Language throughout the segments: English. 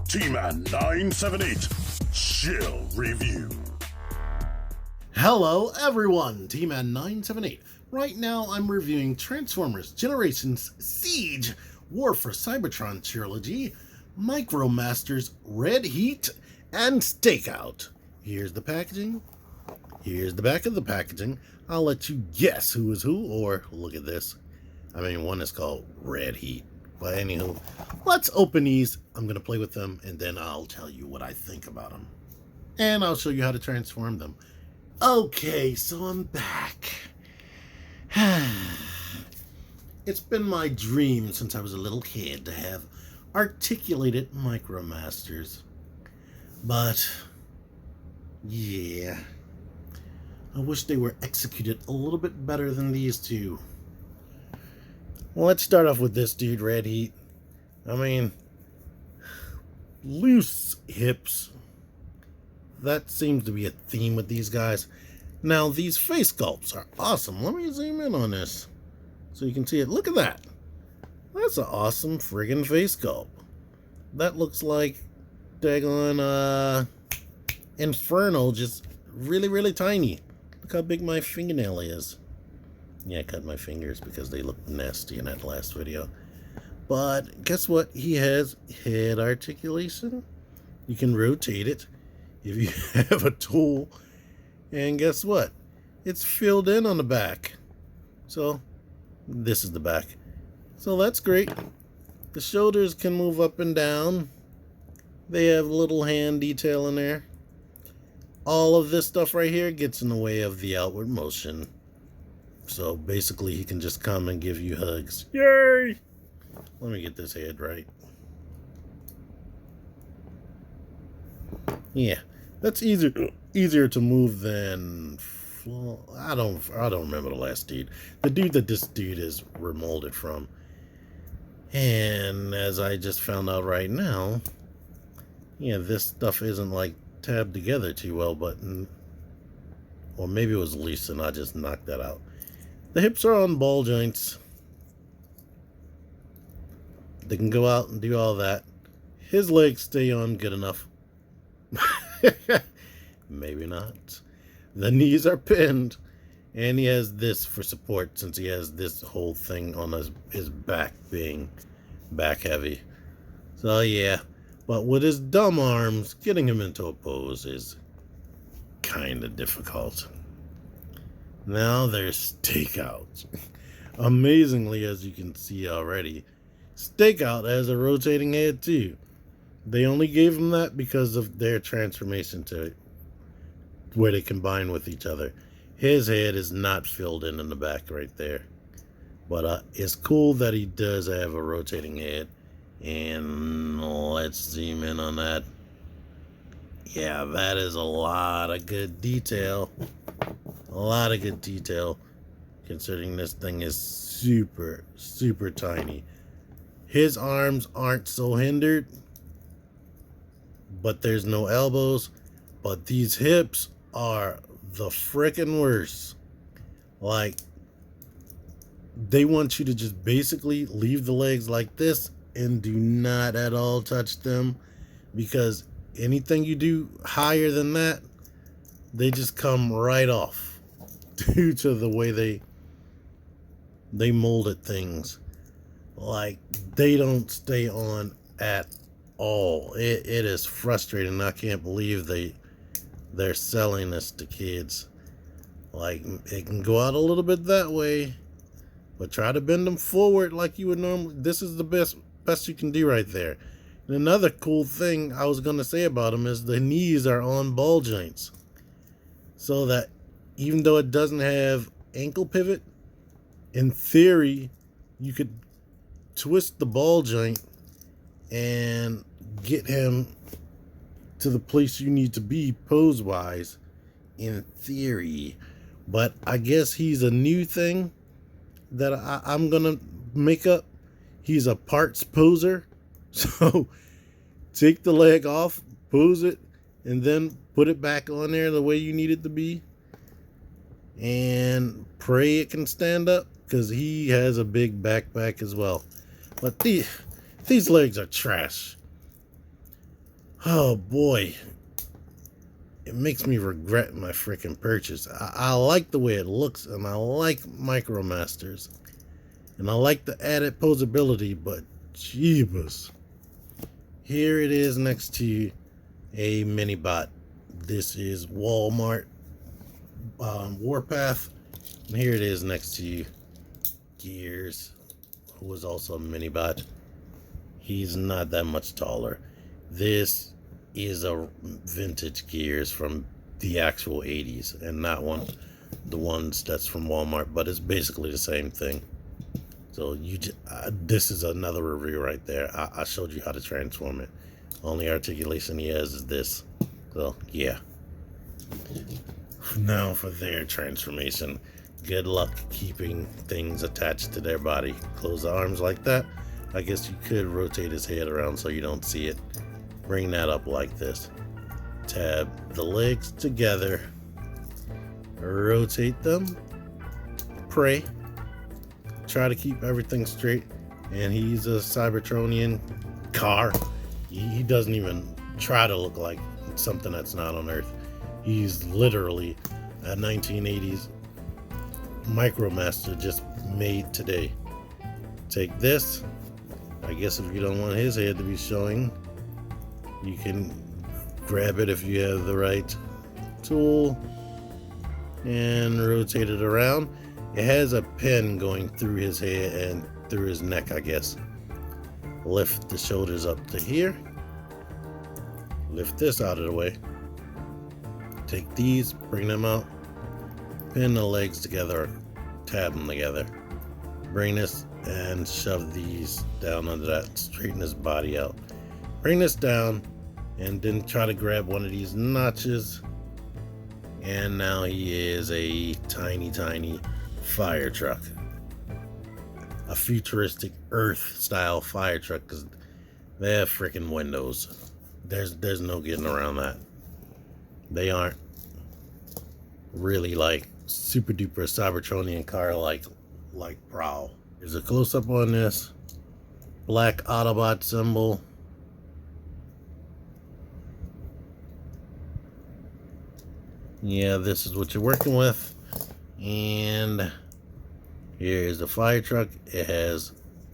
T-Man 978 Chill Review. Hello everyone, T-Man 978. Right now I'm reviewing Transformers Generations Siege War for Cybertron Trilogy, Micromasters Redheat, and Stakeout. Here's the packaging. Here's the back of the packaging. I'll let you guess who is who, or look at this. I mean, one is called Redheat. But anywho, let's open these. I'm going to play with them, and then I'll tell you what I think about them. And I'll show you how to transform them. Okay, so I'm back. It's been my dream since I was a little kid to have articulated Micromasters. But, yeah, I wish they were executed a little bit better than these two. Well, let's start off with this dude, Redheat. I mean, loose hips. That seems to be a theme with these guys. Now, these face sculpts are awesome. Let me zoom in on this so you can see it. Look at that. That's an awesome friggin' face sculpt. That looks like daggone Inferno, just really, really tiny. Look how big my fingernail is. Yeah, I cut my fingers because they look nasty in that last video. But guess what? He has head articulation. You can rotate it if you have a tool. And guess what? It's filled in on the back. So, this is the back. So that's great. The shoulders can move up and down. They have a little hand detail in there. All of this stuff right here gets in the way of the outward motion. So basically he can just come and give you hugs. Yay! Let me get this head right. Yeah, that's easier to move than, I don't remember the last dude. The dude that this dude is remolded from. And as I just found out right now, yeah, this stuff isn't like tabbed together too well, but or maybe it was loose and I just knocked that out. The hips are on ball joints. They can go out and do all that. His legs stay on good enough. Maybe not. The knees are pinned. And he has this for support since he has this whole thing on his back being back heavy. So yeah. But with his dumb arms, getting him into a pose is kind of difficult. Now there's Stakeout. Amazingly, as you can see already, Stakeout has a rotating head too. They only gave him that because of their transformation to where they combine with each other. His head is not filled in the back right there. But it's cool that he does have a rotating head. And let's zoom in on that. Yeah, that is a lot of good detail. A lot of good detail, considering this thing is super, super tiny. His arms aren't so hindered, but there's no elbows. But these hips are the frickin' worst. Like, they want you to just basically leave the legs like this and do not at all touch them, because anything you do higher than that, they just come right off due to the way they molded things. Like, they don't stay on at all. It is frustrating. I can't believe they're selling this to kids. Like, it can go out a little bit that way, but try to bend them forward like you would normally. This is the best you can do right there. And another cool thing I was going to say about them is the knees are on ball joints. So that even though it doesn't have ankle pivot, in theory, you could twist the ball joint and get him to the place you need to be pose-wise, in theory. But I guess he's a new thing that I'm going to make up. He's a parts poser. So take the leg off, pose it, and then put it back on there the way you need it to be. And pray it can stand up, because he has a big backpack as well. But these legs are trash. Oh boy, it makes me regret my freaking purchase. I like the way it looks, and I like Micromasters, and I like the added posability, but jeebus. Here it is next to a mini bot. This is Walmart Warpath, and here it is next to Gears, who was also a mini bot. He's not that much taller. This is a vintage Gears from the actual 80s, and not the ones that's from Walmart, but it's basically the same thing. So this is another review right there. I showed you how to transform it. Only articulation he has is this. So yeah. Now for their transformation. Good luck keeping things attached to their body. Close the arms like that. I guess you could rotate his head around so you don't see it. Bring that up like this. Tab the legs together. Rotate them. Pray. Try to keep everything straight. And he's a Cybertronian car. He doesn't even try to look like something that's not on Earth. He's literally a 1980s Micromaster just made today. Take this. I guess if you don't want his head to be showing, you can grab it if you have the right tool and rotate it around. It has a pin going through his head and through his neck, I guess. Lift the shoulders up to here. Lift this out of the way. Take these, bring them out. Pin the legs together, tab them together. Bring this and shove these down under that. Straighten his body out. Bring this down and then try to grab one of these notches. And now he is a tiny, tiny fire truck. A futuristic Earth style fire truck, because they have freaking windows. There's no getting around that. They aren't really like super duper Cybertronian car like Prowl. There's a close up on this black Autobot symbol. Yeah, this is what you're working with. And here's the fire truck. It has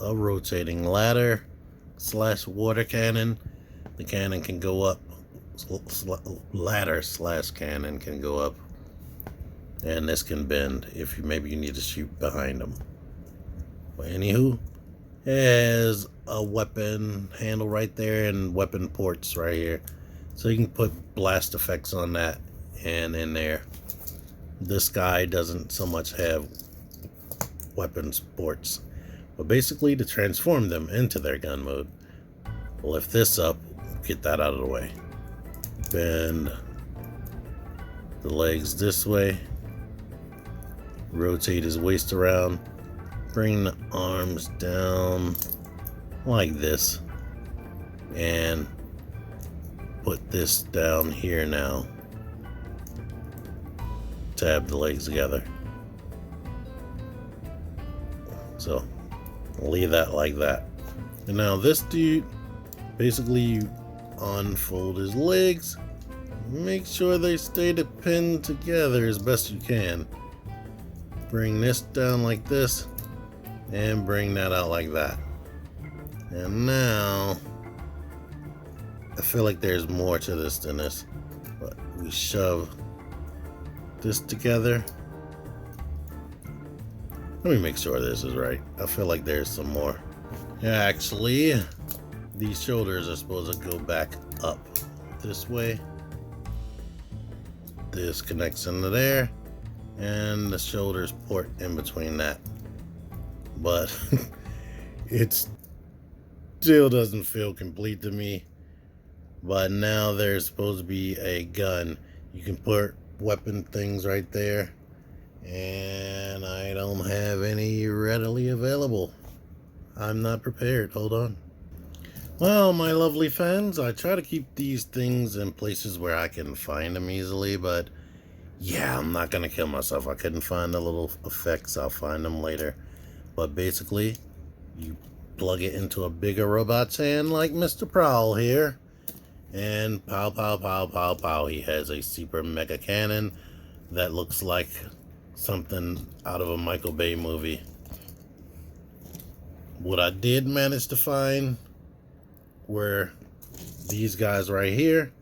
a rotating ladder / water cannon. The cannon can go up. Ladder / cannon can go up. And this can bend if maybe you need to shoot behind them. But anywho, it has a weapon handle right there and weapon ports right here. So you can put blast effects on that and in there. This guy doesn't so much have weapons ports. But basically to transform them into their gun mode, lift this up, get that out of the way. Bend the legs this way. Rotate his waist around. Bring the arms down like this. And put this down here now. Tab the legs together. So leave that like that. And now this dude, basically you unfold his legs. Make sure they stay pinned together as best you can. Bring this down like this. And bring that out like that. And now I feel like there's more to this than this. But we shove this together. Let me make sure this is right. I feel like there's some more. Actually, these shoulders are supposed to go back up this way. This connects into there. And the shoulders port in between that. But it still doesn't feel complete to me. But now there's supposed to be a gun. You can put weapon things right there. And I don't have any readily available. I'm not prepared. Hold on. Well, my lovely fans, I try to keep these things in places where I can find them easily, but yeah, I'm not gonna kill myself. I couldn't find the little effects. I'll find them later. But basically, you plug it into a bigger robot's hand like Mr. Prowl here, And pow, pow, pow, pow, pow. He has a super mega cannon that looks like something out of a Michael Bay movie. What I did manage to find were these guys right here.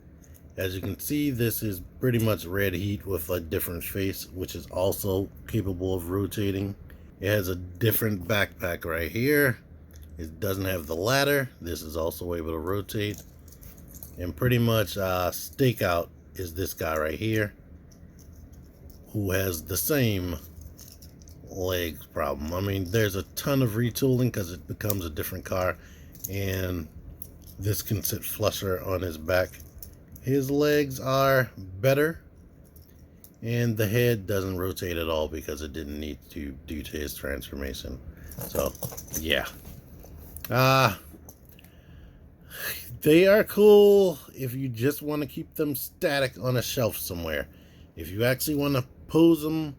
As you can see, this is pretty much Redheat with a different face, which is also capable of rotating. It has a different backpack right here. It doesn't have the ladder. This is also able to rotate. And pretty much Stakeout is this guy right here, who has the same legs problem. I mean, there's a ton of retooling because it becomes a different car, and this can sit flusher on his back. His legs are better, and the head doesn't rotate at all because it didn't need to due to his transformation. So yeah, they are cool if you just want to keep them static on a shelf somewhere. If you actually want to pose them,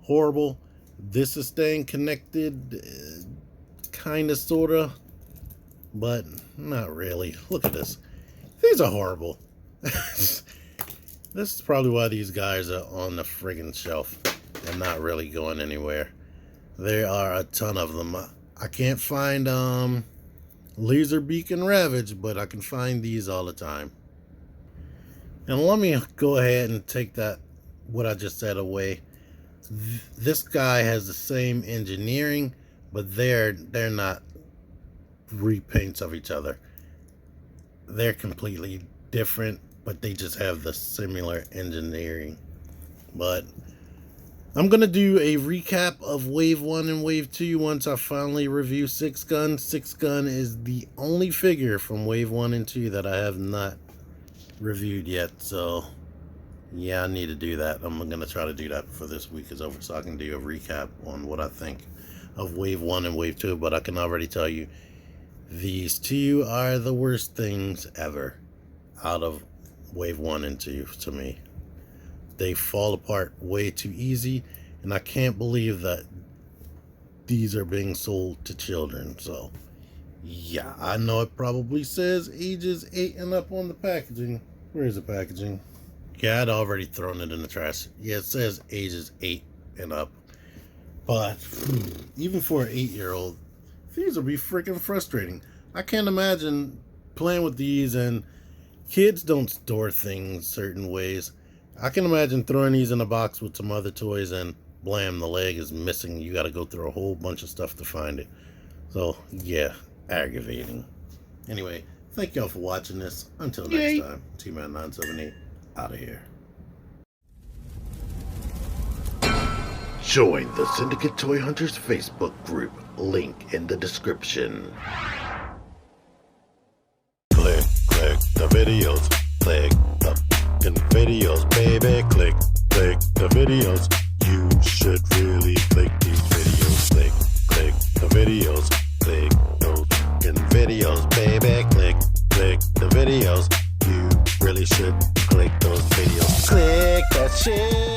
horrible. This is staying connected, kind of, sort of, but not really. Look at this. These are horrible. This is probably why these guys are on the friggin' shelf and not really going anywhere. There are a ton of them. I can't find Laserbeak and Ravage, but I can find these all the time. And let me go ahead and take that, what I just said, away. This guy has the same engineering, but they're not repaints of each other. They're completely different, but they just have the similar engineering. But I'm gonna do a recap of Wave 1 and Wave 2 once I finally review Six Gun. Six Gun is the only figure from Wave 1 and 2 that I have not reviewed yet, so yeah, I need to do that. I'm gonna try to do that before this week is over so I can do a recap on what I think of Wave 1 and Wave 2. But I can already tell you, these two are the worst things ever out of Wave 1 and 2 to me. They fall apart way too easy, and I can't believe that these are being sold to children. So yeah, I know it probably says ages 8 and up on the packaging. Where is the packaging? Yeah, I'd already thrown it in the trash. Yeah, it says ages 8 and up. But even for an 8-year-old, these will be freaking frustrating. I can't imagine playing with these, and kids don't store things certain ways. I can imagine throwing these in a box with some other toys and blam, the leg is missing. You got to go through a whole bunch of stuff to find it. So yeah, aggravating. Anyway, thank y'all for watching this. Until next time, T-Man978 out of here. Join the Syndicate Toy Hunters Facebook group. Link in the description. Click the videos. Click the fucking videos, baby. Click the videos. You should really click these videos. Click the videos. Click those fucking videos, baby. Click the videos. You really should click those videos. Click that shit.